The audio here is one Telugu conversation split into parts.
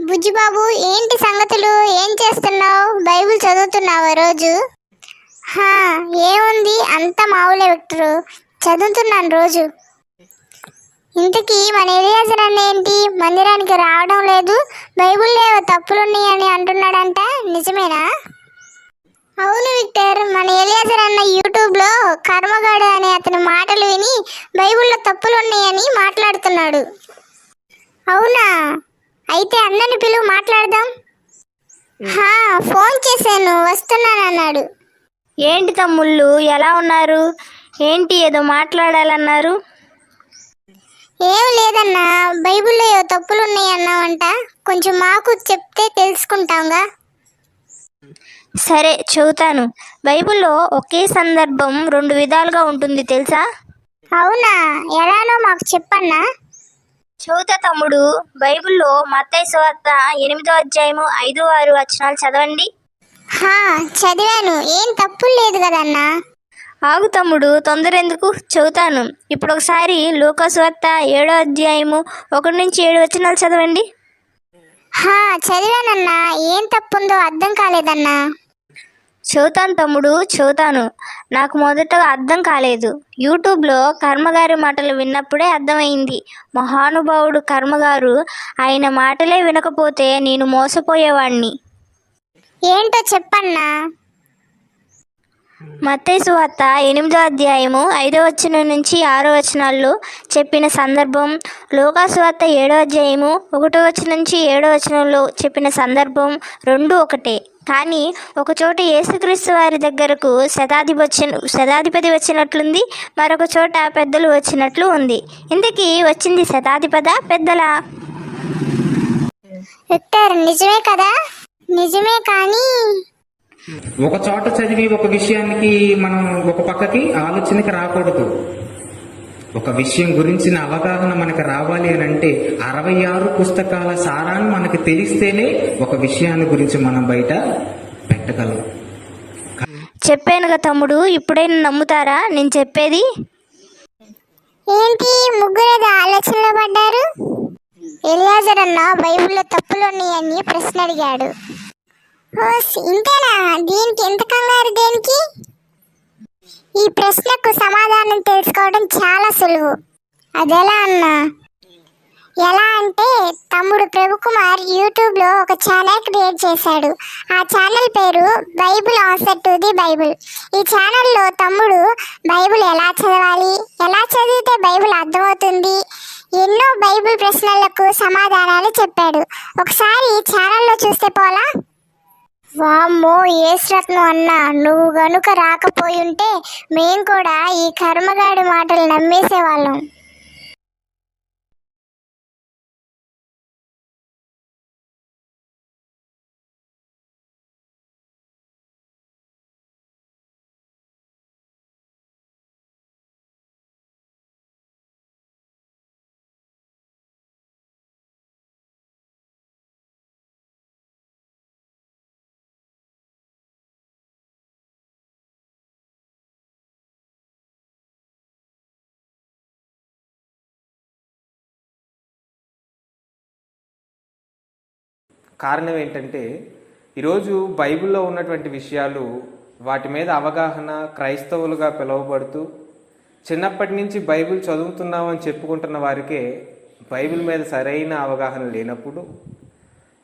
బుజ్జిబాబు, ఏంటి సంగతులు? ఏం చేస్తున్నావు? బైబిల్ చదువుతున్నావా రోజు? హా, ఏముంది, అంత మామూలే విక్టరు. చదువుతున్నాను రోజు. ఇంతకీ మన ఎలియాజర్ అన్న ఏంటి మందిరానికి రావడం లేదు? బైబిల్లో ఏవో తప్పులున్నాయని అంటున్నాడంట, నిజమేనా? అవును విక్టర్, మన ఎలియాజర్ అన్న యూట్యూబ్లో కర్మగాడు అనే అతని మాటలు విని బైబిల్లో తప్పులున్నాయని మాట్లాడుతున్నాడు. అవునా? అయితే అన్నని పిలువు, మాట్లాడదాం. ఫోన్ చేశాను, వస్తున్నానన్నాడు. ఏంటి తమ్ముళ్ళు, ఎలా ఉన్నారు? ఏంటి ఏదో మాట్లాడాలన్నారు? ఏం లేదన్నా, బైబిల్లో ఏవో తప్పులున్నాయన్నావంట, కొంచెం మాకు చెప్తే తెలుసుకుంటాంగా. సరే, చెబుతాను. బైబిల్లో ఒకే సందర్భం 2 విధాలుగా ఉంటుంది, తెలుసా? అవునా? ఎలానో మాకు చెప్పన్నా. చెబుతా తమ్ముడు. బైబిల్లో మత్తయి సువార్త 8వ అధ్యాయము 5, 6 వచనాలు చదవండి. చదివాను, ఏం తప్పులు లేదు కదన్నా. ఆగు తమ్ముడు, తొందర ఎందుకు, చెబుతాను. ఇప్పుడు ఒకసారి లూకా సువార్త 7వ అధ్యాయము 1 నుంచి 7 వచనాలు చదవండి. చదివానన్నా, ఏం తప్పుందో అర్థం కాలేదన్నా. చెబుతాను తమ్ముడు, చెబుతాను. నాకు మొదటగా అర్థం కాలేదు. యూట్యూబ్లో కర్మగారి మాటలు విన్నప్పుడే అర్థమైంది. మహానుభావుడు కర్మగారు, ఆయన మాటలే వినకపోతే నేను మోసపోయేవాణ్ణి. ఏంటో చెప్పన్నా. మత్తయి సువార్త 8వ అధ్యాయము 5వ వచనం నుంచి 6వ వచనాల్లో చెప్పిన సందర్భం, లూకా సువార్త 7వ అధ్యాయము 1వ వచనం నుంచి 7వ వచనంలో చెప్పిన సందర్భం 2 ఒకటే. కానీ ఒకచోట యేసుక్రీస్తు వారి దగ్గరకు శతాధిపతి వచ్చినట్లుంది, మరొక చోట పెద్దలు వచ్చినట్లు ఉంది. ఇంతకీ వచ్చింది శతాధిపదా, పెద్దలా? విక్టర్, నిజమే కదా? నిజమే, కానీ ఒక చోట చదివి ఒక విషయానికి మనం ఒక పక్కకి ఆలోచనకి రాకూడదు. ఒక విషయం గురించిన అవగాహన మనకు రావాలి అని అంటే 66 పుస్తకాల సారాన్ని మనకు తెలిస్తేనే ఒక విషయాన్ని గురించి మనం బయట పెట్టగలం. చెప్పానుగా తమ్ముడు, ఇప్పుడైనా నమ్ముతారా నేను చెప్పేది? ఏంటి ముగ్గురు ఆలోచనలో పడ్డారు? ఎలియాజర్ అన్న బైబిల్లో తప్పులున్నాయని ప్రశ్న అడిగాడు. ఇంతేనా? దీనికి ఎంత కంగారు దేనికి? ఈ ప్రశ్నకు సమాధానం తెలుసుకోవడం చాలా సులువు. అదెలా అన్నా? ఎలా అంటే, తమ్ముడు ప్రభుకుమార్ యూట్యూబ్లో ఒక ఛానల్ క్రియేట్ చేశాడు. ఆ ఛానల్ పేరు Bible answer to the Bible. ఈ ఛానల్లో తమ్ముడు బైబిల్ ఎలా చదవాలి, ఎలా చదివితే బైబిల్ అర్థమవుతుంది, ఎన్నో బైబిల్ ప్రశ్నలకు సమాధానాలు చెప్పాడు. ఒకసారి ఛానల్లో చూస్తే పోలా? వామ్మో, యేసురత్నం అన్నా, నువ్వు గనుక రాకపోయుంటే మేం కూడా ఈ కర్మగాడి మాటలు నమ్మేసేవాళ్ళం. కారణం ఏంటంటే, ఈరోజు బైబిల్లో ఉన్నటువంటి విషయాలు, వాటి మీద అవగాహన క్రైస్తవులుగా పిలువబడుతూ చిన్నప్పటి నుంచి బైబిల్ చదువుతున్నామని చెప్పుకుంటున్న వారికే బైబిల్ మీద సరైన అవగాహన లేనప్పుడు,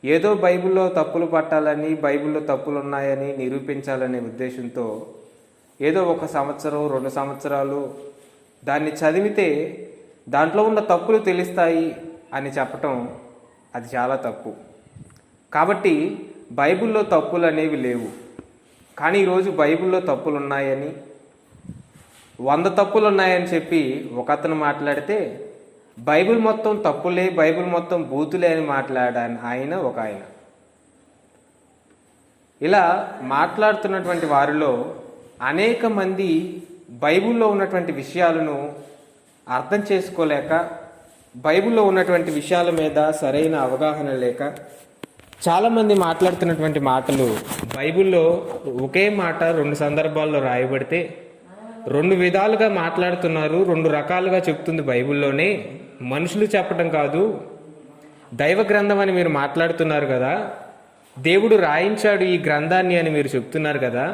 ఏదో బైబిల్లో తప్పులు పట్టాలని, బైబిల్లో తప్పులు ఉన్నాయని నిరూపించాలనే ఉద్దేశంతో ఏదో 1 సంవత్సరం 2 సంవత్సరాలు దాన్ని చదివితే దాంట్లో ఉన్న తప్పులు తెలుస్తాయి అని చెప్పటం అది చాలా తప్పు. కాబట్టి బైబిల్లో తప్పులు అనేవి లేవు. కానీ ఈరోజు బైబిల్లో తప్పులు ఉన్నాయని, 100 తప్పులు ఉన్నాయని చెప్పి ఒకతను మాట్లాడితే, బైబిల్ మొత్తం తప్పులే, బైబిల్ మొత్తం బూతులే అని మాట్లాడాను ఒక ఆయన. ఇలా మాట్లాడుతున్నటువంటి వారిలో అనేక మంది బైబిల్లో ఉన్నటువంటి విషయాలను అర్థం చేసుకోలేక, బైబిల్లో ఉన్నటువంటి విషయాల మీద సరైన అవగాహన లేక చాలామంది మాట్లాడుతున్నటువంటి మాటలు, బైబిల్లో ఒకే మాట 2 సందర్భాల్లో రాయబడితే 2 విధాలుగా మాట్లాడుతున్నారు, 2 రకాలుగా చెప్తుంది బైబిల్లోనే, మనుషులు చెప్పడం కాదు దైవ గ్రంథం అని మీరు మాట్లాడుతున్నారు కదా, దేవుడు రాయించాడు ఈ గ్రంథాన్ని అని మీరు చెప్తున్నారు కదా,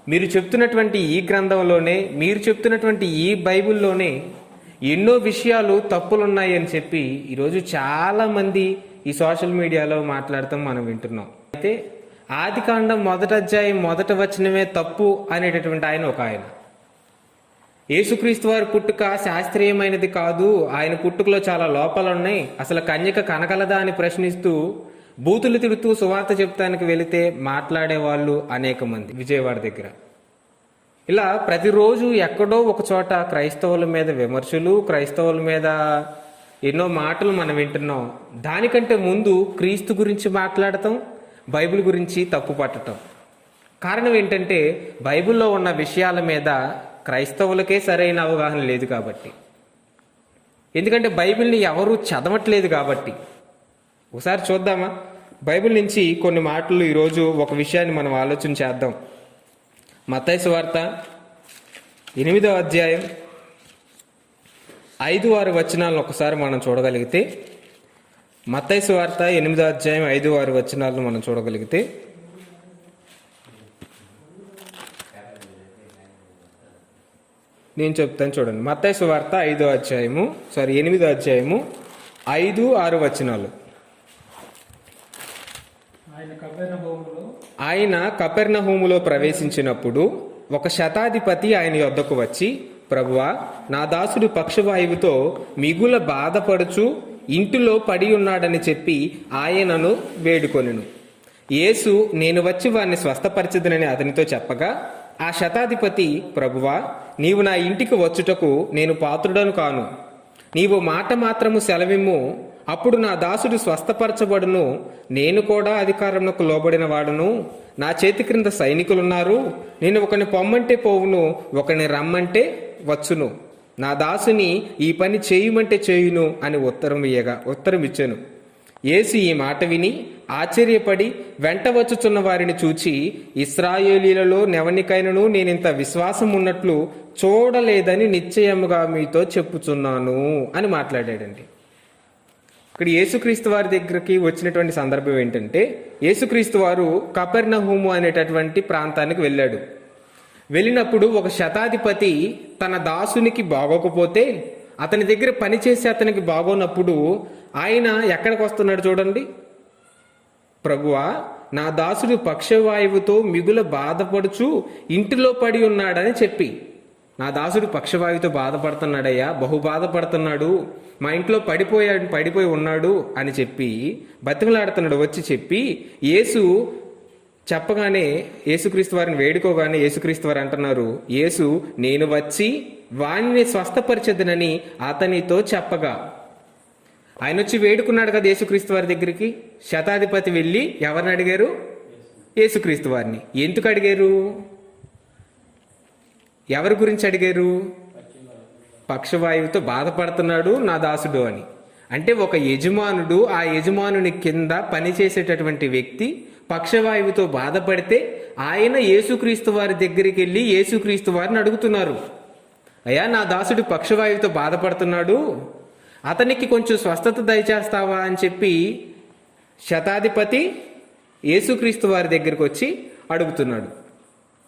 మీరు చెప్తున్నటువంటి ఈ గ్రంథంలోనే, మీరు చెప్తున్నటువంటి ఈ బైబిల్లోనే ఎన్నో విషయాలు తప్పులున్నాయి అని చెప్పి ఈరోజు చాలామంది ఈ సోషల్ మీడియాలో మాట్లాడతాం మనం వింటున్నాం. అయితే ఆదికాండం 1వ అధ్యాయం 1వ వచనమే తప్పు అనేటటువంటి ఆయన ఒక ఆయన. యేసుక్రీస్తు వారి పుట్టుక శాస్త్రీయమైనది కాదు, ఆయన పుట్టుకలో చాలా లోపాలు ఉన్నాయి, అసలు కన్యక కనగలదా అని ప్రశ్నిస్తూ బూతులు తిడుతూ సువార్త చెప్తానికి వెళితే మాట్లాడే వాళ్ళు అనేక మంది విజయవాడ దగ్గర. ఇలా ప్రతిరోజు ఎక్కడో ఒక చోట క్రైస్తవుల మీద విమర్శలు, క్రైస్తవుల మీద ఎన్నో మాటలు మనం వింటున్నాం. దానికంటే ముందు క్రీస్తు గురించి మాట్లాడటం, బైబిల్ గురించి తప్పు పట్టడం. కారణం ఏంటంటే బైబిల్లో ఉన్న విషయాల మీద క్రైస్తవులకే సరైన అవగాహన లేదు కాబట్టి. ఎందుకంటే బైబిల్ని ఎవరూ చదవట్లేదు కాబట్టి. ఒకసారి చూద్దామా? బైబిల్ నుంచి కొన్ని మాటలు ఈరోజు ఒక విషయాన్ని మనం ఆలోచన చేద్దాం. మత్తయి సువార్త 8వ అధ్యాయం 5-6 వచనాలను ఒకసారి మనం చూడగలిగితే, మత్తయి సువార్త 8వ అధ్యాయం 5-6 వచనాలను మనం చూడగలిగితే, నేను చెప్తాను చూడండి. మత్తయి సువార్త 8వ అధ్యాయము 5-6 వచనాలు. ఆయన కపెర్నహూములో ప్రవేశించినప్పుడు ఒక శతాధిపతి ఆయన యొద్దకు వచ్చి, ప్రభువా, నా దాసుడు పక్షవాయువుతో మిగుల బాధపడుచు ఇంటిలో పడి ఉన్నాడని చెప్పి ఆయనను వేడుకొనెను. యేసు, నేను వచ్చి వారిని స్వస్థపరచదనని అతనితో చెప్పగా, ఆ శతాధిపతి, ప్రభువా, నీవు నా ఇంటికి వచ్చుటకు నేను పాత్రుడను కాను, నీవు మాట మాత్రము సెలవిమ్ము, అప్పుడు నా దాసుడు స్వస్థపరచబడును, నేను కూడా అధికారమునకు లోబడిన వాడును, నా చేతి క్రింద సైనికులున్నారు, నేను ఒకని పొమ్మంటే పోవును, ఒకని రమ్మంటే వచ్చును, నా దాసుని ఈ పని చేయుమంటే చేయును అని ఉత్తరం ఇచ్చాను. యేసు ఈ మాట విని ఆశ్చర్యపడి వెంట వచ్చుచున్న వారిని చూచి, ఇశ్రాయేలీలలో నెవనికైనను నేనింత విశ్వాసం ఉన్నట్లు చూడలేదని నిశ్చయముగా మీతో చెప్పుచున్నాను అని మాట్లాడాడండి. ఇక్కడ యేసుక్రీస్తు వారి దగ్గరికి వచ్చినటువంటి సందర్భం ఏంటంటే, యేసుక్రీస్తు వారు కపెర్నహూము అనేటటువంటి ప్రాంతానికి వెళ్ళాడు. వెళ్ళినప్పుడు ఒక శతాధిపతి తన దాసునికి బాగోకపోతే, అతని దగ్గర పనిచేసి అతనికి బాగోనప్పుడు ఆయన ఎక్కడికి వస్తున్నాడు చూడండి. ప్రభువా, నా దాసుడు పక్షవాయువుతో మిగుల బాధపడుచు ఇంటిలో పడి ఉన్నాడని చెప్పి, నా దాసుడు పక్షవాయువుతో బాధపడుతున్నాడయ్యా, బహు బాధపడుతున్నాడు, మా ఇంట్లో పడిపోయి ఉన్నాడు అని చెప్పి బతిమలాడుతున్నాడు. వచ్చి చెప్పి యేసు చెప్పగానే, యేసుక్రీస్తు వారిని వేడుకోగానే యేసుక్రీస్తు వారు అంటున్నారు, యేసు, నేను వచ్చి వాణ్ణి స్వస్థపరిచెదనని అతనితో చెప్పగా. ఆయన వచ్చి వేడుకున్నాడు కదా యేసుక్రీస్తు వారి దగ్గరికి. శతాధిపతి వెళ్ళి ఎవరిని అడిగారు? యేసుక్రీస్తు వారిని. ఎందుకు అడిగారు? ఎవరి గురించి అడిగారు? పక్షవాయువుతో బాధపడుతున్నాడు నా దాసుడు అని. అంటే ఒక యజమానుడు, ఆ యజమానుని కింద పనిచేసేటటువంటి వ్యక్తి పక్షవాయువుతో బాధపడితే ఆయన యేసుక్రీస్తు వారి దగ్గరికి వెళ్ళి యేసుక్రీస్తు వారిని అడుగుతున్నారు, అయ్యా, నా దాసుడు పక్షవాయువుతో బాధపడుతున్నాడు, అతనికి కొంచెం స్వస్థత దయచేస్తావా అని చెప్పి శతాధిపతి యేసుక్రీస్తు వారి దగ్గరికి వచ్చి అడుగుతున్నాడు.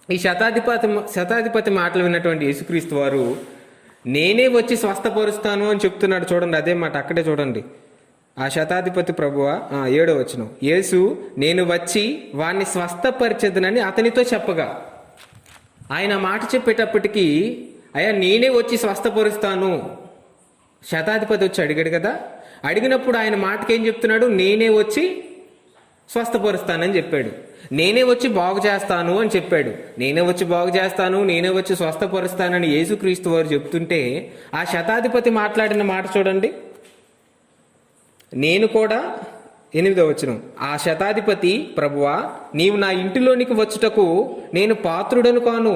ఈ శతాధిపతి మాటలు విన్నటువంటి యేసుక్రీస్తు వారు, నేనే వచ్చి స్వస్థపరుస్తాను అని చెప్తున్నాడు. చూడండి, అదే మాట అక్కడే చూడండి. ఆ శతాధిపతి ప్రభువా, 7వ వచనం, యేసు, నేను వచ్చి వాణ్ణి స్వస్థపరిచెదనని అతనితో చెప్పగా. ఆయన మాట చెప్పేటప్పటికీ, అయ్యా, నేనే వచ్చి స్వస్థపరుస్తాను. శతాధిపతి వచ్చి అడిగాడు కదా, అడిగినప్పుడు ఆయన మాటకి ఏం చెప్తున్నాడు? నేనే వచ్చి స్వస్థపరుస్తానని చెప్పాడు. నేనే వచ్చి బాగు చేస్తాను అని చెప్పాడు. నేనే వచ్చి బాగు చేస్తాను, నేనే వచ్చి స్వస్థపరుస్తానని యేసుక్రీస్తు వారు చెప్తుంటే, ఆ శతాధిపతి మాట్లాడిన మాట చూడండి. నేను కూడా 8వ వచనం, ఆ శతాధిపతి, ప్రభువా, నీవు నా ఇంటిలోనికి వచ్చుటకు నేను పాత్రుడను కాను,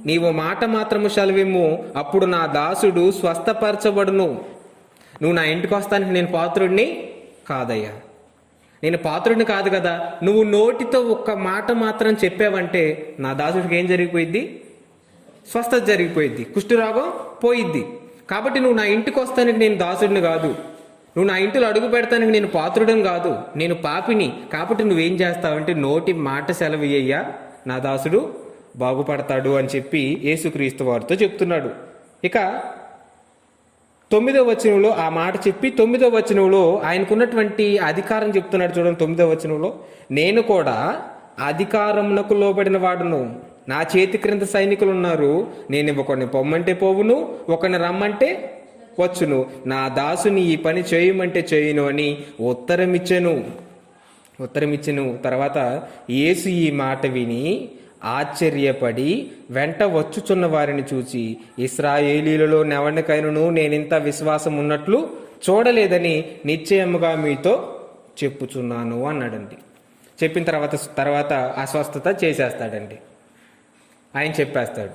నీవు మాట మాత్రము సెలవిమ్ము, అప్పుడు నా దాసుడు స్వస్థపరచబడును. నువ్వు నా ఇంటికి వస్తానికి నేను పాత్రుడిని కాదయ్యా, నేను పాత్రుడిని కాదు కదా. నువ్వు నోటితో ఒక్క మాట మాత్రం చెప్పావంటే నా దాసుడికి ఏం జరిగిపోయిద్ది? స్వస్థత జరిగిపోయిద్ది, కుష్ఠరోగం పోయిద్ది. కాబట్టి నువ్వు నా ఇంటికి వస్తానికి నేను దాసుడిని కాదు, నువ్వు నా ఇంటిలో అడుగు పెడతానికి నేను పాత్రుడని కాదు, నేను పాపిని. కాబట్టి నువ్వేం చేస్తావంటే నోటి మాట సెలవయ్యా, నా దాసుడు బాగుపడతాడు అని చెప్పి యేసుక్రీస్తు వారితో చెప్తున్నాడు. ఇక 9వ వచనంలో ఆ మాట చెప్పి 9వ వచనంలో ఆయనకున్నటువంటి అధికారం చెప్తున్నాడు. చూడండి 9వ వచనంలో, నేను కూడా అధికారమునకు లోబడిన వాడును, నా చేతి క్రింద సైనికులు ఉన్నారు, నేను ఒకరిని పొమ్మంటే పోవును, ఒకరిని రమ్మంటే వచ్చును, నా దాసుని ఈ పని చేయమంటే చేయును అని ఉత్తరమిచ్చెను. తర్వాత యేసు ఈ మాట విని ఆశ్చర్యపడి వెంట వచ్చుచున్న వారిని చూచి, ఇశ్రాయేలీలలో నెవరికైనను నేనింత విశ్వాసం ఉన్నట్లు చూడలేదని నిశ్చయముగా మీతో చెప్పుచున్నాను అన్నాడండి. చెప్పిన తర్వాత అస్వస్థత చేసేస్తాడండి, ఆయన చెప్పేస్తాడు.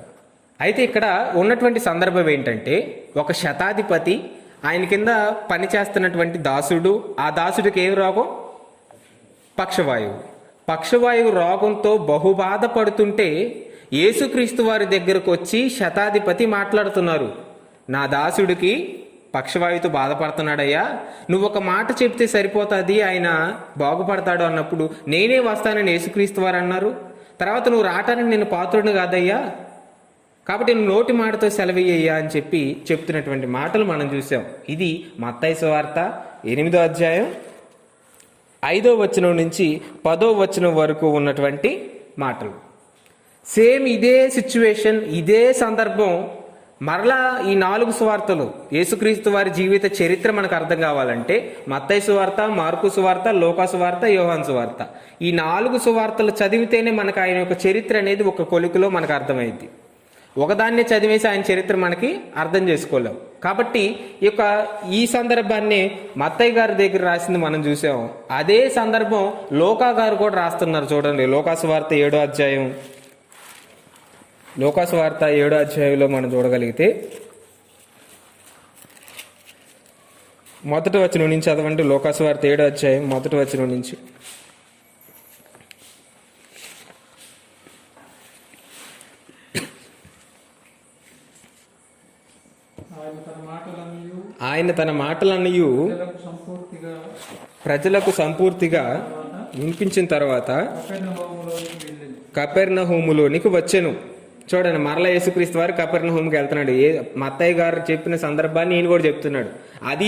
అయితే ఇక్కడ ఉన్నటువంటి సందర్భం ఏంటంటే, ఒక శతాధిపతి, ఆయన కింద పనిచేస్తున్నటువంటి దాసుడు, ఆ దాసుడికి ఏం రోగం? పక్షవాయువు రోగంతో బహుబాధపడుతుంటే యేసుక్రీస్తు వారి దగ్గరకు వచ్చి శతాధిపతి మాట్లాడుతున్నారు, నా దాసుడికి పక్షవాయువుతో బాధపడుతున్నాడయ్యా, నువ్వు ఒక మాట చెప్తే సరిపోతుంది, ఆయన బాగుపడతాడు అన్నప్పుడు నేనే వస్తానని యేసుక్రీస్తు వారు అన్నారు. తర్వాత నువ్వు రావటానికి నేను పాత్రుడిని కాదయ్యా, కాబట్టి నువ్వు నోటి మాటతో సెలవయ్యా అని చెప్పి చెప్తున్నటువంటి మాటలు మనం చూసాం. ఇది మత్తయి సువార్త 8వ అధ్యాయం 5వ వచనం నుంచి 10వ వచనం వరకు ఉన్నటువంటి మాటలు. సేమ్ ఇదే సిచ్యువేషన్, ఇదే సందర్భం మరలా ఈ 4 సువార్తలు, యేసుక్రీస్తు వారి జీవిత చరిత్ర మనకు అర్థం కావాలంటే మత్తయి సువార్త, మార్కు సువార్త, లూకా సువార్త, యోహాను సువార్త, ఈ 4 సువార్తలు చదివితేనే మనకు ఆయన యొక్క చరిత్ర అనేది ఒక కొలికలో మనకు అర్థమైంది. ఒకదాన్నే చదివేసి ఆయన చరిత్ర మనకి అర్థం చేసుకోలేం. కాబట్టి ఈ సందర్భాన్ని మత్తయ్య గారి దగ్గర రాసింది మనం చూసాం. అదే సందర్భం లోకా గారు కూడా రాస్తున్నారు. చూడండి లోకాసువార్త 7వ అధ్యాయంలో మనం చూడగలిగితే మొదటి వచనం నుంచి చదవండి. లోకాసువార్త 7వ అధ్యాయం మొదటి వచనం నుంచి. ఆయన తన మాటలన్నయు ప్రజలకు సంపూర్తిగా వినిపించిన తర్వాత కపెర్నహూములోనికి వచ్చెను. చూడండి, మరలా యేసుక్రీస్తు వారు కపెర్నహూముకి వెళ్తున్నాడు. మత్తయ్య గారు చెప్పిన సందర్భాన్ని ఈయన కూడా చెప్తున్నాడు.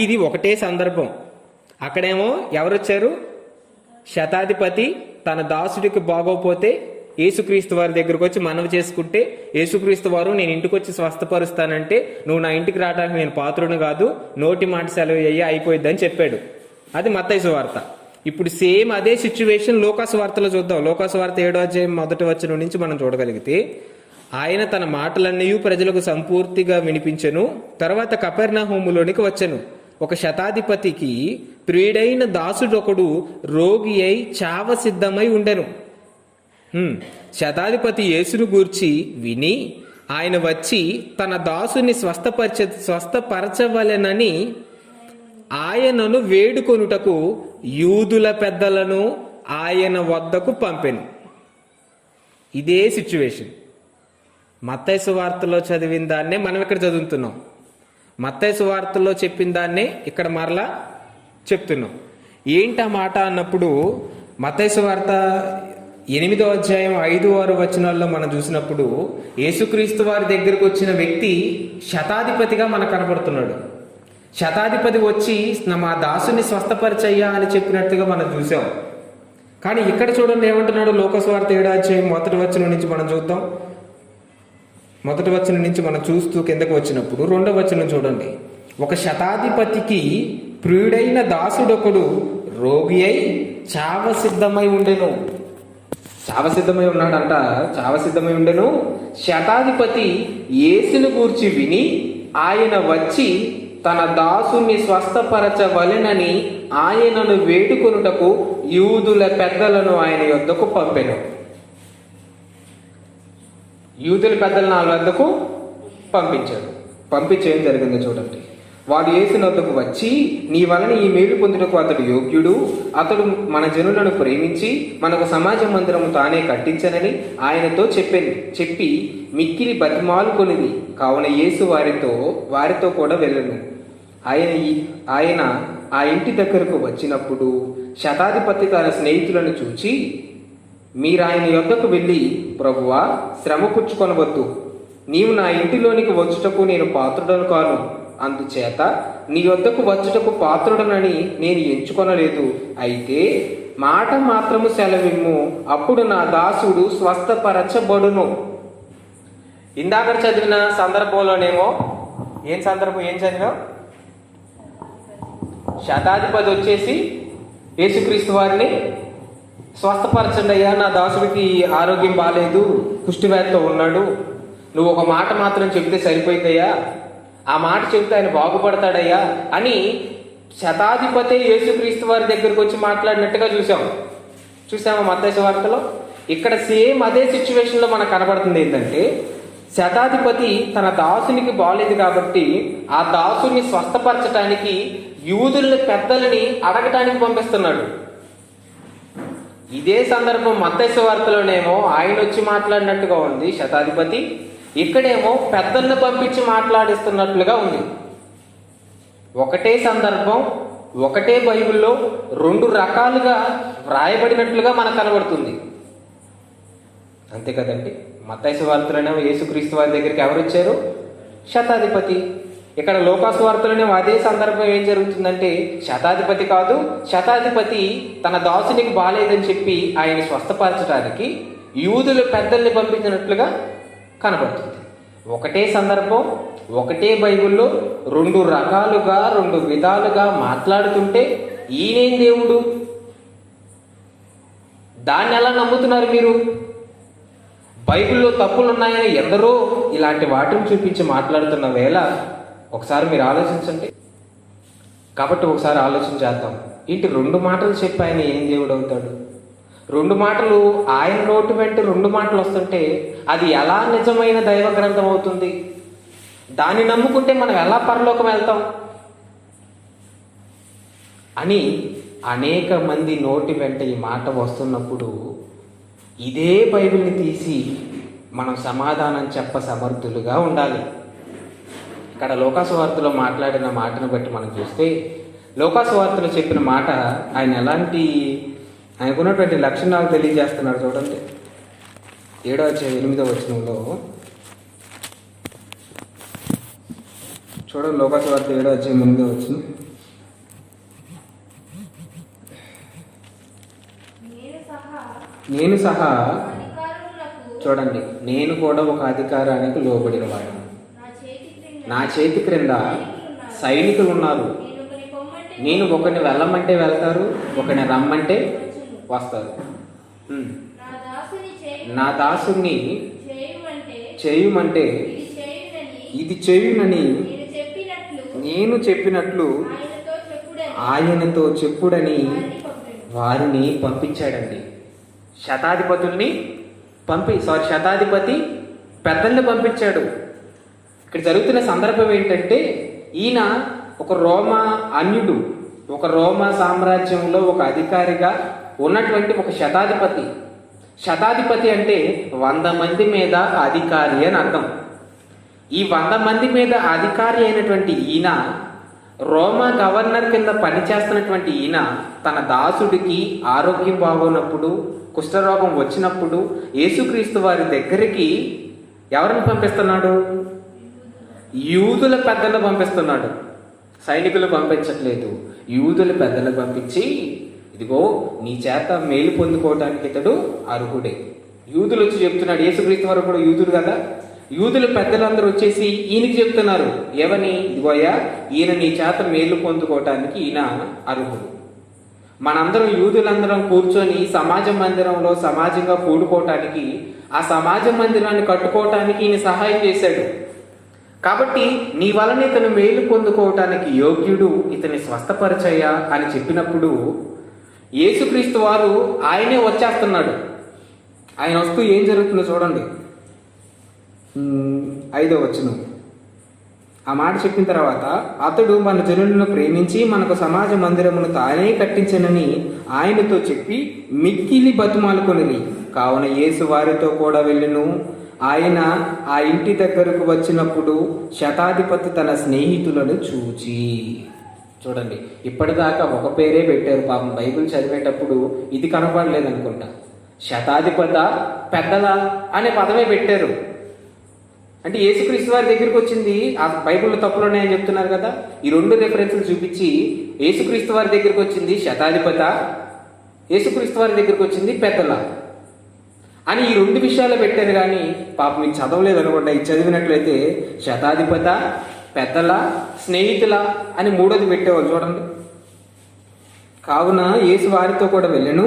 ఇది ఒకటే సందర్భం. అక్కడేమో ఎవరు వచ్చారు? శతాధిపతి తన దాసుడికి బాగోపోతే యేసుక్రీస్తు వారి దగ్గరకు వచ్చి మనవి చేసుకుంటే, యేసుక్రీస్తు వారు నేను ఇంటికి వచ్చి స్వస్థపరుస్తానంటే నువ్వు నా ఇంటికి రావడానికి నేను పాత్రుని కాదు, నోటి మాట సెలవు అయ్యి అయిపోయిద్దని చెప్పాడు. అది మత్తయి సువార్త. ఇప్పుడు సేమ్ అదే సిచ్యువేషన్ లోకాసు వార్తలో చూద్దాం. లోకాసు వార్త 7వ అధ్యాయం మొదటి వచనం నుంచి మనం చూడగలిగితే, ఆయన తన మాటలన్నీ ప్రజలకు సంపూర్తిగా వినిపించెను. తర్వాత కపెర్నహూములోనికి వచ్చెను. ఒక శతాధిపతికి ప్రియుడైన దాసుడొకడు రోగి అయి చావ సిద్ధమై ఉండెను. శతాధిపతి యేసును గూర్చి విని ఆయన వచ్చి తన దాసుని స్వస్థపరచవలెనని ఆయనను వేడుకొనుటకు యూదుల పెద్దలను ఆయన వద్దకు పంపెను. ఇదే సిచ్యువేషన్. మత్తయి సువార్తలో చదివిన దాన్నే మనం ఇక్కడ చదువుతున్నాం. మత్తయి సువార్తలో చెప్పిన దాన్నే ఇక్కడ మరలా చెప్తున్నాం. ఏంటి ఆ మాట అన్నప్పుడు, మత్తయి సువార్త 8వ అధ్యాయం 5-6 వచనాల్లో మనం చూసినప్పుడు యేసుక్రీస్తు వారి దగ్గరకు వచ్చిన వ్యక్తి శతాధిపతిగా మనకు కనబడుతున్నాడు. శతాధిపతి వచ్చి మా దాసుని స్వస్థపరిచయ్యా అని చెప్పినట్టుగా మనం చూసాం. కానీ ఇక్కడ చూడండి ఏమంటున్నాడు. లోకసువార్త 7వ అధ్యాయం మొదటి వచనం నుంచి మనం చూద్దాం. మొదటి వచనం నుంచి మనం చూస్తూ కిందకు వచ్చినప్పుడు 2వ వచనం చూడండి. ఒక శతాధిపతికి ప్రియుడైన దాసుడొకడు రోగి అయి చావసిద్ధమై ఉండెను. చావసిద్ధమై ఉన్నాడంట. చావసిద్ధమై ఉండెను. శతాధిపతి యేసును గూర్చి విని ఆయన వచ్చి తన దాసుని స్వస్థపరచవలెనని ఆయనను వేడుకొనుటకు యూదుల పెద్దలను ఆయన యొద్దకు పంపెను. యూదుల పెద్దలను ఆయన వద్దకు పంపించాడు. పంపించేం జరిగిందో చూడండి. వాడు యేసుని వద్దకు వచ్చి, నీ వలన ఈ మేలు పొందుటకు అతడు యోగ్యుడు, అతడు మన జనులను ప్రేమించి మనకు సమాజ మందిరము తానే కట్టించనని ఆయనతో చెప్పి మిక్కిలి బతిమాలుకొనిది. కావున యేసు వారితో కూడా వెళ్ళను. ఆయన ఆ ఇంటి దగ్గరకు వచ్చినప్పుడు శతాధిపతి తన స్నేహితులను చూచి, మీరాయన యొద్దకు వెళ్ళి, ప్రభువా, శ్రమ పుచ్చుకొనవద్దు, నీవు నా ఇంటిలోనికి వచ్చుటకు నేను పాత్రుడను కాను, అందుచేత నీ యొద్దకు వచ్చుటకు పాత్రుడనని నేను ఎంచుకొనలేదు. అయితే మాట మాత్రము సెలవిమ్ము, అప్పుడు నా దాసుడు స్వస్థపరచబడును. ఇందాక చదివిన సందర్భంలోనేమో ఏం చదివాం? శతాధిపతి వచ్చేసి యేసుక్రీస్తు వారిని, స్వస్థపరచండి అయ్యా, నా దాసుడికి ఆరోగ్యం బాగాలేదు, కుష్టివ్యాధితో ఉన్నాడు, నువ్వు ఒక మాట మాత్రం చెబితే సరిపోయిందయ్యా, ఆ మాట చెబితే ఆయన బాగుపడతాడయ్యా అని శతాధిపతి యేసుక్రీస్తు వారి దగ్గరకు వచ్చి మాట్లాడినట్టుగా చూసామా మత్తయి సువార్తలో? ఇక్కడ సేమ్ అదే సిచ్యువేషన్లో మనకు కనబడుతుంది. ఏంటంటే శతాధిపతి తన దాసునికి బాలేదు కాబట్టి ఆ దాసుని స్వస్థపరచడానికి యూదుల పెద్దలని అడగటానికి పంపిస్తున్నాడు. ఇదే సందర్భం మత్తయి సువార్తలోనేమో ఆయన వచ్చి మాట్లాడినట్టుగా ఉంది శతాధిపతి, ఇక్కడేమో పెద్దలను పంపించి మాట్లాడిస్తున్నట్లుగా ఉంది. ఒకటే సందర్భం, ఒకటే బైబిల్లో 2 రకాలుగా వ్రాయబడినట్లుగా మనకు కనబడుతుంది. అంతే కదండి. మత్తయి సువార్తలోనేమో యేసుక్రీస్తు వారి దగ్గరికి ఎవరు వచ్చారు? శతాధిపతి. ఇక్కడ లూకాసు వార్తలోనేమో అదే సందర్భం ఏం జరుగుతుందంటే శతాధిపతి కాదు, శతాధిపతి తన దాసునికి బాలేదని చెప్పి ఆయన స్వస్థపరచడానికి యూదుల పెద్దల్ని పంపించినట్లుగా కనబడుతుంది. ఒకటే సందర్భం, ఒకటే బైబిల్లో 2 రకాలుగా 2 విధాలుగా మాట్లాడుతుంటే ఈయనేం దేవుడు? దాన్ని ఎలా నమ్ముతున్నారు మీరు? బైబిల్లో తప్పులు ఉన్నాయని ఎందరో ఇలాంటి వాటిని చూపించి మాట్లాడుతున్న వేళ ఒకసారి మీరు ఆలోచించండి. కాబట్టి ఒకసారి ఆలోచన చేద్దాం. ఏంటి 2 మాటలు చెప్పి ఆయన ఏం దేవుడు అవుతాడు? 2 మాటలు ఆయన నోటి వెంట 2 మాటలు వస్తుంటే అది ఎలా నిజమైన దైవ గ్రంథం అవుతుంది? దాన్ని నమ్ముకుంటే మనం ఎలా పరలోకం వెళ్తాం అని అనేక మంది నోటి వెంట ఈ మాట వస్తున్నప్పుడు ఇదే బైబిల్ని తీసి మనం సమాధానం చెప్ప సమర్థులుగా ఉండాలి. ఇక్కడ లూకాసు వార్తలో మాట్లాడిన మాటను బట్టి మనం చూస్తే లూకాసు వార్తలో చెప్పిన మాట ఆయన ఎలాంటి ఆయనకున్నటువంటి లక్షణాలు తెలియజేస్తున్నాడు. చూడండి, 7-8 వచనంలో చూడండి. లూకాసు వార్త 7-8 వచనం. నేను సహా చూడండి, నేను కూడా ఒక అధికారానికి లోబడిన వాడు, నా చేతి క్రింద సైనికులు ఉన్నారు. నేను ఒకరిని వెళ్ళమంటే వెళ్తారు, ఒకరిని రమ్మంటే వస్తారు. నా దాసుని చేయుమంటే ఇది చేయునని నేను చెప్పినట్లు ఆయనతో చెప్పుడని వారిని పంపించాడండి. శతాధిపతి పెద్దల్ని పంపించాడు. ఇక్కడ జరుగుతున్న సందర్భం ఏంటంటే ఈయన ఒక రోమా అన్యుడు, ఒక రోమా సామ్రాజ్యంలో ఒక అధికారిగా ఉన్నటువంటి ఒక శతాధిపతి. శతాధిపతి అంటే 100 మంది మీద అధికారి అని అర్థం. ఈ 100 మంది మీద అధికారి అయినటువంటి ఈయన, రోమా గవర్నర్ కింద పనిచేస్తున్నటువంటి ఈయన తన దాసుడికి ఆరోగ్యం బాగోనప్పుడు, కుష్ఠరోగం వచ్చినప్పుడు యేసుక్రీస్తు వారి దగ్గరికి ఎవరిని పంపిస్తున్నాడు? యూదుల పెద్దలను పంపిస్తున్నాడు. సైనికులు పంపించట్లేదు, యూదుల పెద్దలు పంపించి, ఇదిగో నీ చేత మేలు పొందుకోవడానికి ఇతడు అర్హుడే. యూదులు వచ్చి చెప్తున్నాడు. యేసుక్రీస్తు వారు కూడా యూదుడు కదా. యూదుల పెద్దలందరూ వచ్చేసి ఈయనకి చెప్తున్నారు, ఏమని? ఇదిగోయ్యా, ఈయన నీ చేత మేలు పొందుకోవటానికి ఈయన అర్హుడు. మనందరం యూదులందరం కూర్చొని సమాజ మందిరంలో సమాజంగా కూడుకోవటానికి, ఆ సమాజ మందిరాన్ని కట్టుకోవటానికి ఈయన సహాయం చేశాడు. కాబట్టి నీ వలన ఇతను మేలు పొందుకోవటానికి యోగ్యుడు, ఇతని స్వస్థపరచయ్యా అని చెప్పినప్పుడు యేసుక్రీస్తు వారు ఆయనే వచ్చేస్తున్నాడు. ఆయన వస్తూ ఏం జరుగుతుందో చూడండి. 5వ వచనం. ఆ మాట చెప్పిన తర్వాత, అతడు మన జనులను ప్రేమించి మనకు సమాజ మందిరమును తానే కట్టించనని ఆయనతో చెప్పి మిక్కిలి బతిమాలుకొనిరి. కావున యేసు వారితో కూడా వెళ్ళెను. ఆయన ఆ ఇంటి దగ్గరకు వచ్చినప్పుడు శతాధిపతి తన స్నేహితులను చూచి, చూడండి, ఇప్పటిదాకా ఒక పేరే పెట్టారు పాపం. బైబిల్ చదివేటప్పుడు ఇది కనపడలేదు అనుకుంటా. శతాధిపత, పెద్దల అనే పదమే పెట్టారు. అంటే యేసుక్రీస్తు వారి దగ్గరికి వచ్చింది, ఆ బైబిల్లో తప్పులు ఉన్నాయని చెప్తున్నారు కదా, ఈ రెండు రెఫరెన్స్లు చూపించి యేసుక్రీస్తు వారి దగ్గరికి వచ్చింది శతాధిపత, యేసుక్రీస్తు వారి దగ్గరికి వచ్చింది పెద్దల అని ఈ రెండు విషయాలు పెట్టారు. కానీ పాపం మీకు చదవలేదు అనుకుంటా. ఇది చదివినట్లయితే శతాధిపత, పెద్దల, స్నేహితుల అని మూడోది పెట్టేవాళ్ళు. చూడండి, కావున యేసు వారితో కూడా వెళ్ళెను.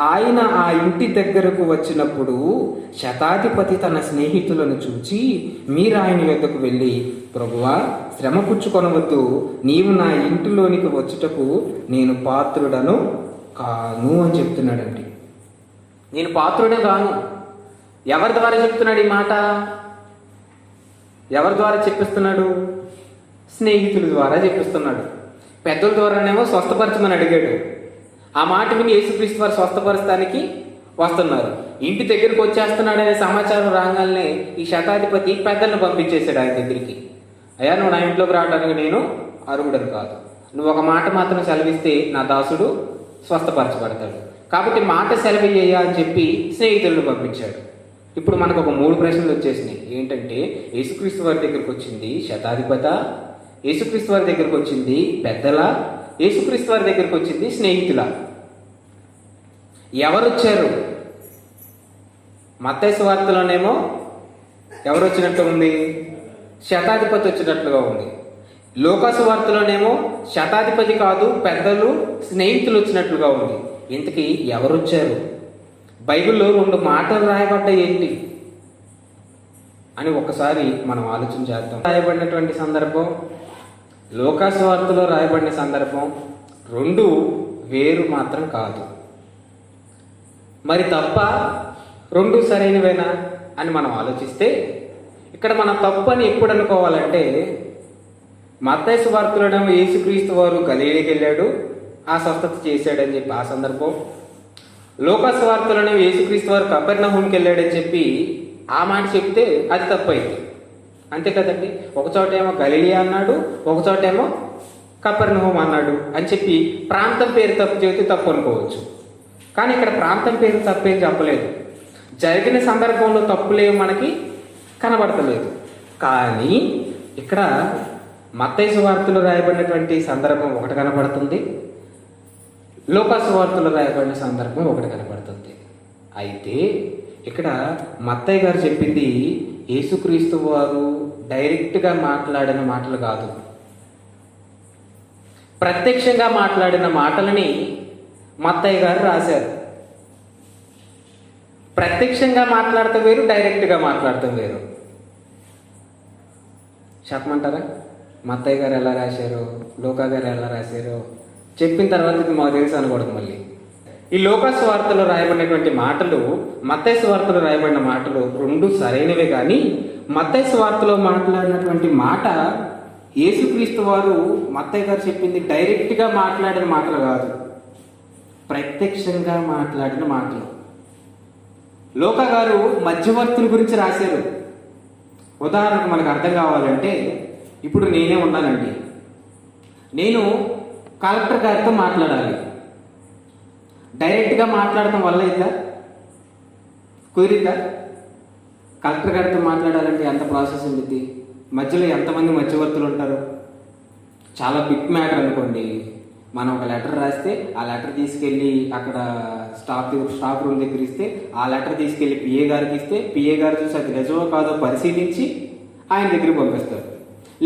ఆయన ఆ ఇంటి దగ్గరకు వచ్చినప్పుడు శతాధిపతి తన స్నేహితులను చూచి, మీరు ఆయన యొద్దకు వెళ్ళి, ప్రభువా, శ్రమ పుచ్చుకొనవద్దు, నీవు నా ఇంటిలోనికి వచ్చుటకు నేను పాత్రుడను కాను అని చెప్తున్నాడండి. నేను పాత్రుడే కాను. ఎవరి ద్వారా చెప్తున్నాడు ఈ మాట? ఎవరి ద్వారా చెప్పిస్తున్నాడు? స్నేహితుల ద్వారా చెప్పిస్తున్నాడు. పెద్దల ద్వారానేమో స్వస్థపరచమని అడిగాడు. ఆ మాట విని యేసుక్రీస్తు వారు స్వస్థపరచడానికి వస్తున్నారు. ఇంటి దగ్గరికి వచ్చేస్తున్నాడు అనే సమాచారం రాగానే ఈ శతాధిపతి పెద్దలను పంపించేశాడు ఆయన దగ్గరికి. అయ్యా, నువ్వు నా ఇంట్లోకి రావడానికి నేను అర్హుడను కాదు. నువ్వు ఒక మాట మాత్రం సెలవిస్తే నా దాసుడు స్వస్థపరచబడతాడు. కాబట్టి మాట సెలవయ్యా అని చెప్పి స్నేహితులను పంపించాడు. ఇప్పుడు మనకు ఒక 3 ప్రశ్నలు వచ్చేసినాయి. ఏంటంటే, యేసుక్రీస్తు వారి దగ్గరికి వచ్చింది శతాధిపత, యేసుక్రీస్తు వారి దగ్గరికి వచ్చింది పెద్దల, యేసుక్రీస్తు వారి దగ్గరికి వచ్చింది స్నేహితుల. ఎవరు వచ్చారు? మత్తయి సువార్తలోనేమో ఎవరు వచ్చినట్టు ఉంది? శతాధిపతి వచ్చినట్లుగా ఉంది. లూకాసు వార్తలోనేమో శతాధిపతి కాదు, పెద్దలు, స్నేహితులు వచ్చినట్లుగా ఉంది. ఇంతకీ ఎవరు వచ్చారు? బైబిల్లో 2 మాటలు రాయబడ్డాయి ఏంటి అని ఒకసారి మనం ఆలోచన చేద్దాం. రాయబడినటువంటి సందర్భం, లూకాసు వార్తలో రాయబడిన సందర్భం 2 వేరు మాత్రం కాదు. మరి తప్ప 2 సరైనవేనా అని మనం ఆలోచిస్తే, ఇక్కడ మనం తప్పు అని ఎప్పుడు అనుకోవాలంటే, మత్తయి సువార్తలోనేమో యేసుక్రీస్తు వారు గలిలయకి వెళ్ళాడు, ఆ స్వస్థత చేశాడని చెప్పి ఆ సందర్భం. లూకాసు వార్తలోనేమో యేసుక్రీస్తు వారు కపెర్నహూముకి వెళ్ళాడని చెప్పి ఆ మాట చెప్తే అది తప్పు అయింది. అంతే కదండి. ఒక చోటేమో గలిలయ అన్నాడు, ఒక చోటేమో కపెర్నహూము అన్నాడు అని చెప్పి ప్రాంతం పేరు తప్పు చెబితే తప్పు అనుకోవచ్చు. కానీ ఇక్కడ ప్రాంతం పేరు తప్పేం చెప్పలేదు. జరిగిన సందర్భంలో తప్పులేవు మనకి కనబడతలేదు. కానీ ఇక్కడ మత్తయి సువార్తలో రాయబడినటువంటి సందర్భం ఒకటి కనబడుతుంది, లూకాసు వార్తలో రాయబడిన సందర్భం ఒకటి కనబడుతుంది. అయితే ఇక్కడ మత్తయి గారు చెప్పింది యేసుక్రీస్తు వారు డైరెక్ట్గా మాట్లాడిన మాటలు కాదు, ప్రత్యక్షంగా మాట్లాడిన మాటలని మత్తయి గారు రాశారు. ప్రత్యక్షంగా మాట్లాడటం వేరు, డైరెక్ట్గా మాట్లాడటం వేరు. చెప్పమంటారా? మత్తయి గారు ఎలా రాశారో, లూకా గారు ఎలా రాశారో చెప్పిన తర్వాత ఇది మాకు తెలుసు అనకూడదు. మళ్ళీ ఈ లూకాసు వార్తలో రాయబడినటువంటి మాటలు, మత్తయి సువార్తలో రాయబడిన మాటలు 2 సరైనవే. కానీ మత్తయి సువార్తలో మాట్లాడినటువంటి మాట యేసుక్రీస్తు వారు మత్తయి గారు చెప్పింది డైరెక్ట్గా మాట్లాడిన మాటలు కాదు, ప్రత్యక్షంగా మాట్లాడిన మాటలు. లూకా గారు మధ్యవర్తుల గురించి రాశారు. ఉదాహరణకు మనకు అర్థం కావాలంటే, ఇప్పుడు నేనే ఉన్నానండి, నేను కలెక్టర్ గారితో మాట్లాడాలి. డైరెక్ట్గా మాట్లాడటం వల్ల అయితే కుదిరిద్దా? కలెక్టర్ గారితో మాట్లాడాలంటే ఎంత ప్రాసెస్ ఉంటుంది, మధ్యలో ఎంతమంది మధ్యవర్తులు ఉంటారు. చాలా బిగ్ మ్యాటర్ అనుకోండి, మనం ఒక లెటర్ రాస్తే ఆ లెటర్ తీసుకెళ్ళి అక్కడ స్టాఫ్ రూమ్ దగ్గర ఇస్తే, ఆ లెటర్ తీసుకెళ్ళి పిఏ గారికి ఇస్తే, పిఏ గారు చూసి అది నిజమో కాదో పరిశీలించి ఆయన దగ్గరికి పంపిస్తారు.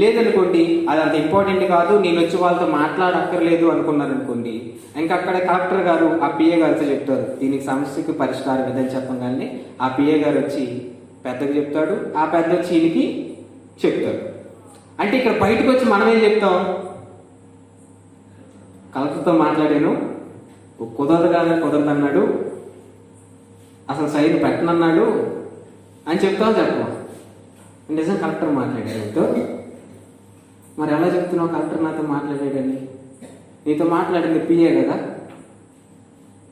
లేదనుకోండి, అది అంత ఇంపార్టెంట్ కాదు, నేను వచ్చి వాళ్ళతో మాట్లాడక్కర్లేదు అనుకున్నారనుకోండి, ఇంకా అక్కడ కలెక్టర్ గారు ఆ పిఏ గారితో చెప్తారు, దీనికి సమస్యకి పరిష్కారం ఇదని చెప్పగానే ఆ పిఏ గారు వచ్చి పెద్దకి చెప్తాడు, ఆ పెద్ద వచ్చి ఈయనకి చెప్తాడు. అంటే ఇక్కడ బయటకు వచ్చి మనం ఏం చెప్తాం? కలెక్టర్తో మాట్లాడాను, కుదరదన్నాడు, అసలు సైన్ పెట్టనన్నాడు అని చెప్తావు చెప్పం. నిజం కలెక్టర్ మాట్లాడాడు. మరి ఎలా చెప్తున్నావు కలెక్టర్ నాతో మాట్లాడాడని? నీతో మాట్లాడింది పిఏ కదా.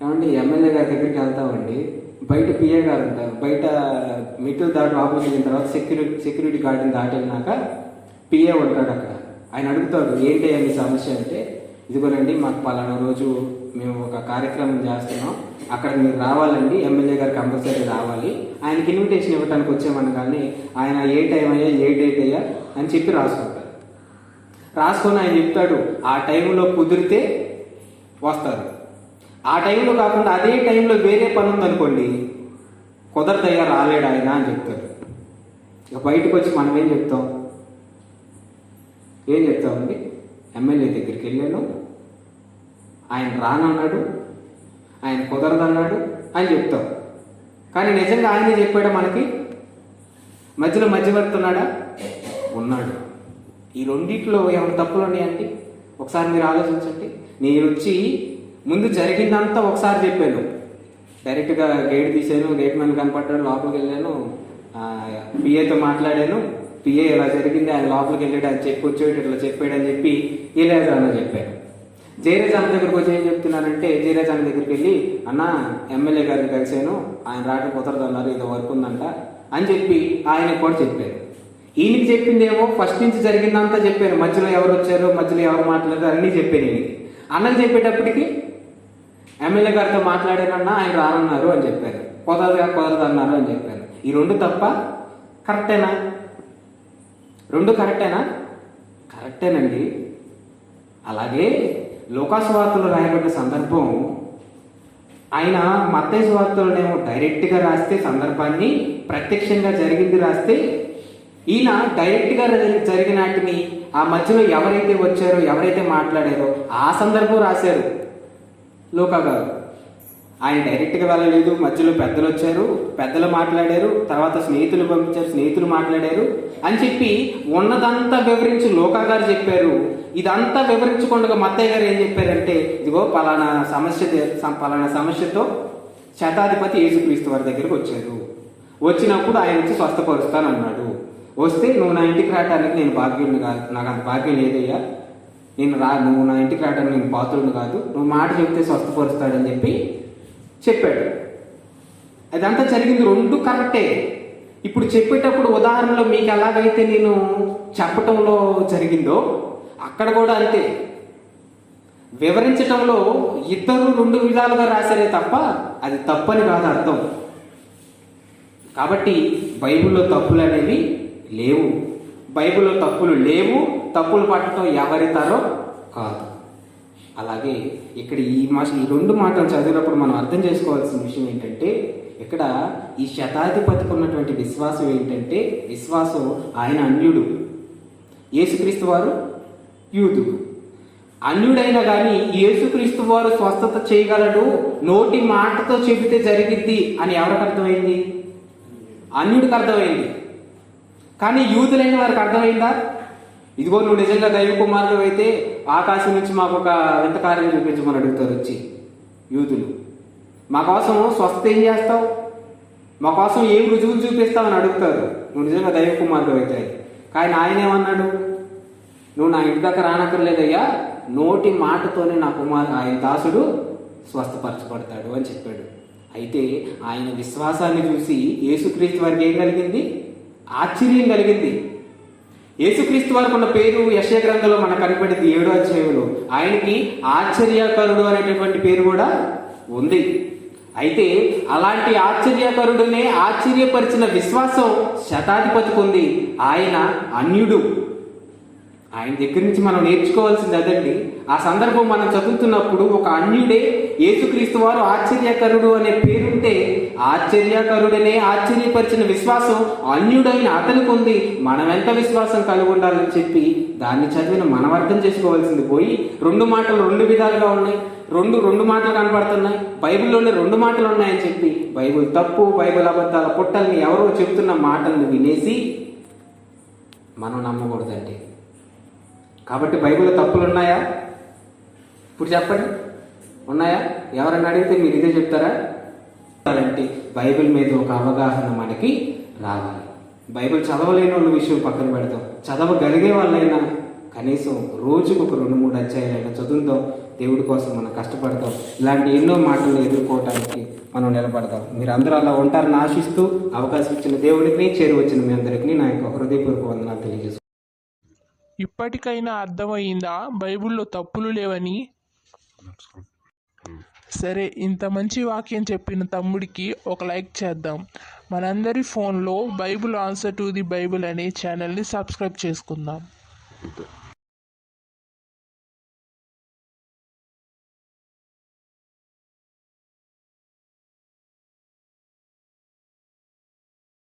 ఏమండి, ఎమ్మెల్యే గారి దగ్గరికి వెళ్తామండి, బయట పిఏ గారు ఉంటారు, బయట మెట్లు దాటి లోపలికి వెళ్ళిన తర్వాత సెక్యూరిటీ గార్డుని దాటి వెళ్ళినాక పిఏ ఉంటాడు అక్కడ. ఆయన అడుగుతాడు, ఏంటి మీ సమస్య అంటే, ఇదిగోనండి మాకు పలానా రోజు మేము ఒక కార్యక్రమం చేస్తున్నాం, అక్కడ మీరు రావాలండి, ఎమ్మెల్యే గారు కంపల్సరీ రావాలి, ఆయనకి ఇన్విటేషన్ ఇవ్వడానికి వచ్చామనగానే ఆయన ఏ టైం అయ్యా ఏ డేట్ అయ్యా అని చెప్పి రాసుకుంటారు. రాసుకొని ఆయన చెప్తాడు, ఆ టైంలో కుదిరితే వస్తారు. ఆ టైంలో కాకుండా అదే టైంలో వేరే పని ఉందనుకోండి, కుదరదయ్యా రాలేడు ఆయన అని చెప్తాడు. ఇక బయటకు వచ్చి మనం ఏం చెప్తామండి, ఎమ్మెల్యే దగ్గరికి వెళ్ళాను, ఆయన రానన్నాడు, ఆయన కుదరదన్నాడు అని చెప్తాం. కానీ నిజంగా ఆయనే చెప్పాడా మనకి? మధ్యలో మధ్యవర్తి ఉన్నాడా? ఈ రెండిట్లో ఏమైనా తప్పులు ఉన్నాయండి? ఒకసారి మీరు ఆలోచించండి. నేను వచ్చి ముందు జరిగిందంతా ఒకసారి చెప్పాను, డైరెక్ట్గా గేట్ తీసాను, గేట్ మ్యాన్ కనపడ్డాడు, లోపలికి వెళ్ళాను, పిఏతో మాట్లాడాను, పిఏ ఇలా జరిగింది, ఆయన లోపలికి వెళ్ళాడు, ఆయన చెప్పి వచ్చాడు, ఇట్లా చెప్పాడు అని చెప్పి ఇలాజా అన్న చెప్పాను. జయరాజ్ అన్న దగ్గరికి వచ్చి ఏం చెప్తున్నానంటే, జయరాజ్ అన్న దగ్గరికి వెళ్ళి, అన్న ఎమ్మెల్యే గారిని కలిశాను, ఆయన రావడం కుదరదు అన్నారు, ఏదో వర్క్ ఉందంట అని చెప్పి ఆయనకు కూడా చెప్పాను. ఈయనకి చెప్పిందేమో ఫస్ట్ నుంచి జరిగిందంతా చెప్పాను, మధ్యలో ఎవరు వచ్చారు, మధ్యలో ఎవరు మాట్లాడారు అన్నీ చెప్పాను. ఈయనకి అన్నకి చెప్పేటప్పటికి ఎమ్మెల్యే గారితో మాట్లాడానన్నా ఆయన రానన్నారు అని చెప్పారు, కుదరదు అన్నారు అని చెప్పాను. ఈ రెండు తప్ప? కరెక్టేనా? రెండు కరెక్టేనా? కరెక్టేనండి. అలాగే లూకాసు వార్తలు రాయబడ్డ సందర్భం, ఆయన మత్తయి వార్తలనేమో డైరెక్ట్గా రాస్తే సందర్భాన్ని, ప్రత్యక్షంగా జరిగింది రాస్తే, ఈయన డైరెక్ట్గా జరిగిన వాటిని ఆ మధ్యలో ఎవరైతే వచ్చారో ఎవరైతే మాట్లాడారో ఆ సందర్భం రాశారు లూకా గారు. ఆయన డైరెక్ట్గా వెళ్ళలేదు, మధ్యలో పెద్దలు వచ్చారు, పెద్దలు మాట్లాడారు, తర్వాత స్నేహితులు పంపించారు, స్నేహితులు మాట్లాడారు అని చెప్పి ఉన్నదంతా వివరించి లూకా గారు చెప్పారు. ఇదంతా వివరించకుండా మత్తయ్య గారు ఏం చెప్పారంటే, ఇదిగో పలానా సమస్యతో శతాధిపతి యేసుక్రీస్తు వారి దగ్గరికి వచ్చారు, వచ్చినప్పుడు ఆయన వచ్చి స్వస్థపరుస్తానన్నాడు, వస్తే నువ్వు నా ఇంటికి రావడానికి నేను భాగ్యుడిని కాదు, నాకు అంత భాగ్యం లేదయ్యా, నువ్వు నా ఇంటికి రావడానికి నేను పాత్రుడిని కాదు, నువ్వు మాట చెప్తే స్వస్థపరుస్తాడని చెప్పి చెప్పాడు. అదంతా జరిగింది, రెండు కరెక్టే. ఇప్పుడు చెప్పేటప్పుడు ఉదాహరణలో మీకు ఎలాగైతే నేను చెప్పటంలో జరిగిందో అక్కడ కూడా అంతే. వివరించటంలో ఇద్దరు రెండు విధాలుగా రాశారే తప్ప అది తప్పని కాదు అర్థం. కాబట్టి బైబిల్లో తప్పులు అనేవి లేవు, బైబిల్లో తప్పులు లేవు, తప్పులు పట్టడం ఎవరి తరో కాదు. అలాగే ఇక్కడ ఈ రెండు మాటలు చదివినప్పుడు మనం అర్థం చేసుకోవాల్సిన విషయం ఏంటంటే, ఇక్కడ ఈ శతాధిపతికి ఉన్నటువంటి విశ్వాసం ఏంటంటే, విశ్వాసం ఆయన అన్యుడు, యేసుక్రీస్తు వారు యూదుడు. అన్యుడైనా కానీ యేసుక్రీస్తు వారు స్వస్థత చేయగలడు, నోటి మాటతో చెబితే జరిగిద్ది అని ఎవరికి అర్థమైంది? అన్యుడికి అర్థమైంది. కానీ యూదులైన వారికి అర్థమైందా? ఇదిగో నువ్వు నిజంగా దైవ కుమారుడు అయితే ఆకాశం నుంచి మాకు ఒక వింత కార్యం చూపించమని అడుగుతారు వచ్చి యూదులు. మా కోసం స్వస్థత ఏం చేస్తావు, మా కోసం ఏం రుజువులు చూపిస్తావని అడుగుతారు నువ్వు నిజంగా దైవ కుమారుడు అయితే. కానీ ఆయన ఏమన్నాడు? నువ్వు నా ఇంటి దాకా రానక్కర్లేదయ్యా, నోటి మాటతోనే నా ఆయన దాసుడు స్వస్థపరచబడతాడు అని చెప్పాడు. అయితే ఆయన విశ్వాసాన్ని చూసి యేసుక్రీస్తు వారికి ఏం కలిగింది? ఆశ్చర్యం కలిగింది. యేసుక్రీస్తు వారికి ఉన్న పేరు యెషయా గ్రంథంలో మనకు కనపడింది 7వ అధ్యాయంలో. ఆయనకి ఆశ్చర్యకరుడు అనేటటువంటి పేరు కూడా ఉంది. అయితే అలాంటి ఆశ్చర్యకరుడునే ఆశ్చర్యపరిచిన విశ్వాసం శతాధిపతికి ఉంది. ఆయన అన్యుడు. ఆయన దగ్గర నుంచి మనం నేర్చుకోవాల్సింది అదండి. ఆ సందర్భం మనం చదువుతున్నప్పుడు ఒక అన్యుడే యేసుక్రీస్తు వారు ఆశ్చర్యకరుడు అనే పేరుంటే, ఆశ్చర్యకరుడనే ఆశ్చర్యపరిచిన విశ్వాసం అన్యుడైన అతనికి ఉంది. మనం ఎంత విశ్వాసం కలిగి ఉండాలని చెప్పి దాన్ని చదివిన మనం అర్థం చేసుకోవాల్సింది పోయి, రెండు మాటలు రెండు విధాలుగా ఉన్నాయి, రెండు మాటలు కనపడుతున్నాయి, బైబిల్లోనే రెండు మాటలు ఉన్నాయని చెప్పి బైబిల్ తప్పు, బైబిల్ అబద్ధాల పుట్టల్ని ఎవరో చెబుతున్న మాటల్ని వినేసి మనం నమ్మకూడదండి. కాబట్టి బైబిల్లో తప్పులు ఉన్నాయా? ఇప్పుడు చెప్పండి, ఉన్నాయా? ఎవరన్నా అడిగితే మీరు ఇదే చెప్తారా? అంటే బైబిల్ మీద ఒక అవగాహన మనకి రావాలి. బైబిల్ చదవలేని వాళ్ళ విషయం పక్కన పెడతాం, చదవగలిగే వాళ్ళైనా కనీసం రోజుకు ఒక 2-3 అధ్యాయాలైనా చదువుతాం. దేవుడి కోసం మనం కష్టపడతాం. ఇలాంటి ఎన్నో మాటలు ఎదుర్కోవటానికి మనం నిలబడతాం. మీరు అందరూ అలా ఉంటారని ఆశిస్తూ అవకాశం ఇచ్చిన దేవుడికి, చేరువచ్చిన మీ అందరికీ నా యొక్క హృదయపూర్వక వందనాలు తెలియజేస్తాను. ఇప్పటికైనా అర్థమయ్యిందా బైబిల్లో తప్పులు లేవని? సరే, ఇంత మంచి వాక్యం చెప్పిన తమ్ముడికి ఒక లైక్ చేద్దాం. మనందరి ఫోన్లో Bible answer to the Bible అనే ఛానల్ని సబ్స్క్రైబ్ చేసుకుందాం.